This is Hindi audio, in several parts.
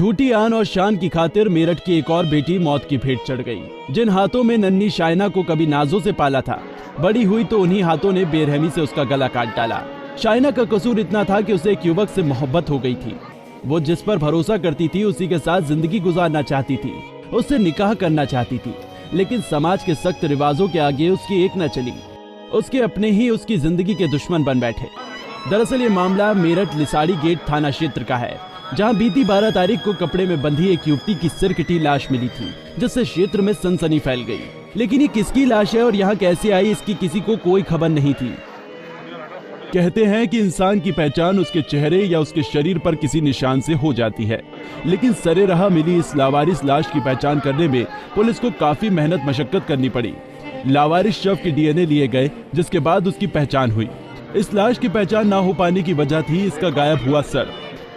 झूठी आन और शान की खातिर मेरठ की एक और बेटी मौत की भेंट चढ़ गई। जिन हाथों में नन्ही शाइना को कभी नाजों से पाला था, बड़ी हुई तो उन्हीं हाथों ने बेरहमी से उसका गला काट डाला। शाइना का कसूर इतना था कि उसे एक युवक से मोहब्बत हो गई थी। वो जिस पर भरोसा करती थी, उसी के साथ जिंदगी गुजारना चाहती थी, उससे निकाह करना चाहती थी, लेकिन समाज के सख्त रिवाजों के आगे उसकी एक न चली। उसके अपने ही उसकी जिंदगी के दुश्मन बन बैठे। दरअसल ये मामला मेरठ लिसाड़ी गेट थाना क्षेत्र का है, जहां बीती 12 तारीख को कपड़े में बंधी एक युवती की सिर कटी लाश मिली थी, जिससे क्षेत्र में सनसनी फैल गई। लेकिन ये किसकी लाश है और यहाँ कैसे आई, इसकी किसी को कोई खबर नहीं थी। कहते हैं कि इंसान की पहचान उसके चेहरे या उसके शरीर पर किसी निशान से हो जाती है, लेकिन सरे राह मिली इस लावारिस लाश की पहचान करने में पुलिस को काफी मेहनत मशक्कत करनी पड़ी। लावारिस शव के डीएनए लिए गए, जिसके बाद उसकी पहचान हुई। इस लाश की पहचान ना हो पाने की वजह थी इसका गायब हुआ सर।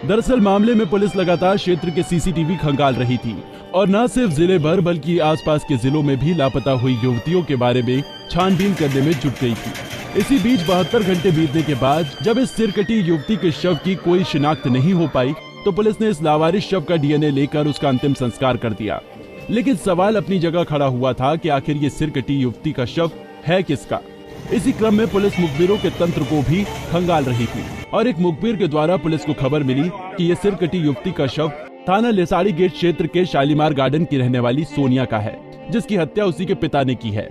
दरअसल मामले में पुलिस लगातार क्षेत्र के सीसीटीवी खंगाल रही थी और न सिर्फ जिले भर बल्कि आसपास के जिलों में भी लापता हुई युवतियों के बारे में छानबीन करने में जुट गई थी। इसी बीच 72 घंटे बीतने के बाद जब इस सिरकटी युवती के शव की कोई शिनाख्त नहीं हो पाई, तो पुलिस ने इस लावारिस शव का डीएनए लेकर उसका अंतिम संस्कार कर दिया। लेकिन सवाल अपनी जगह खड़ा हुआ था कि आखिर ये सिरकटी युवती का शव है किसका। इसी क्रम में पुलिस मुखबिरों के तंत्र को भी खंगाल रही थी और एक मुखबिर के द्वारा पुलिस को खबर मिली कि ये सिरकटी युवती का शव थाना लिसाड़ी गेट क्षेत्र के शालीमार गार्डन की रहने वाली सोनिया का है, जिसकी हत्या उसी के पिता ने की है।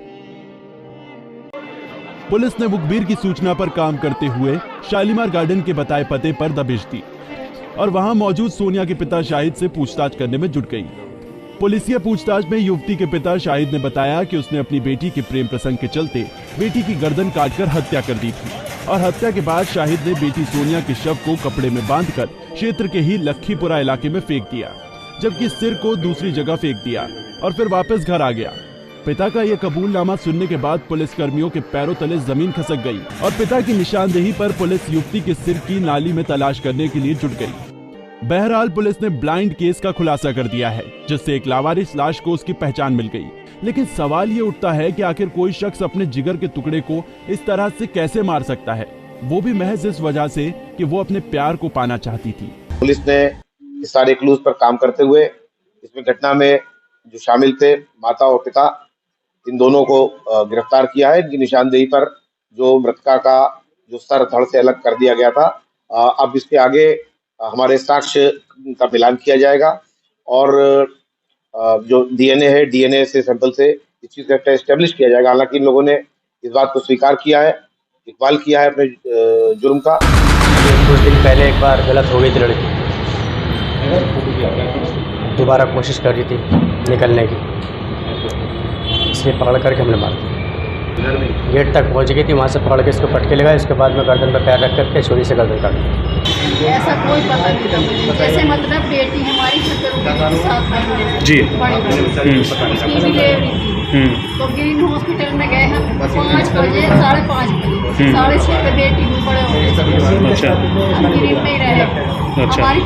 पुलिस ने मुखबिर की सूचना पर काम करते हुए शालीमार गार्डन के बताए पते पर दबिश दी और वहां मौजूद सोनिया के पिता शाहिद से पूछताछ करने में जुट गई। पुलिसिया पूछताछ में युवती के पिता शाहिद ने बताया कि उसने अपनी बेटी के प्रेम प्रसंग के चलते बेटी की गर्दन काटकर हत्या कर दी थी और हत्या के बाद शाहिद ने बेटी सोनिया के शव को कपड़े में बांधकर क्षेत्र के ही लखीपुरा इलाके में फेंक दिया, जबकि सिर को दूसरी जगह फेंक दिया और फिर वापस घर आ गया। पिता का यह कबूलनामा सुनने के बाद पुलिस कर्मियों के पैरों तले जमीन खसक गई और पिता की निशानदेही पर पुलिस युवती के सिर की नाली में तलाश करने के लिए जुट गई। बहरहाल पुलिस ने ब्लाइंड केस का खुलासा कर दिया है, जिससे एक लावारिस लाश को उसकी पहचान मिल गई। लेकिन सवाल ये उठता है कि आखिर कोई शख्स अपने जिगर के टुकड़े को इस तरह से कैसे मार सकता है, वो भी महज इस वजह से कि वो अपने प्यार को पाना चाहती थी। पुलिस ने इस सारे क्लूज पर काम करते हुए इसमें घटना में जो शामिल थे माता और पिता, इन दोनों को गिरफ्तार किया है। इनकी निशानदेही पर जो मृतका का जो सर धड़ से अलग कर दिया गया था, अब इसके आगे हमारे साक्ष्य का मिलान किया जाएगा और जो डीएनए है, डीएनए से सैंपल से इस चीज का एस्टेब्लिश किया जाएगा। हालांकि इन लोगों ने इस बात को स्वीकार किया है, इकबाल किया है अपने जुर्म का। कुछ दिन पहले एक बार गलत हो गई थी लड़की, दोबारा कोशिश कर रही थी निकलने की, इसलिए पकड़ करके हमने मार दिया। गेट तक पहुंच गई थी, वहाँ से पकड़ के इसको पटके लगाया, इसके बाद में गर्दन पर पैर रख करके छुरी से गर्दन काट दी। ऐसा कोई पता नहीं था मुझे, जैसे मतलब बेटी हमारी जी उसकी डिलीवरी थी, तो ग्रीन हॉस्पिटल में गए हम 5 बजे, 5:30 बजे, 6:30 पे बेटी भी बड़े हो गए। अच्छा, हम ग्रीन में ही रहे। हमारी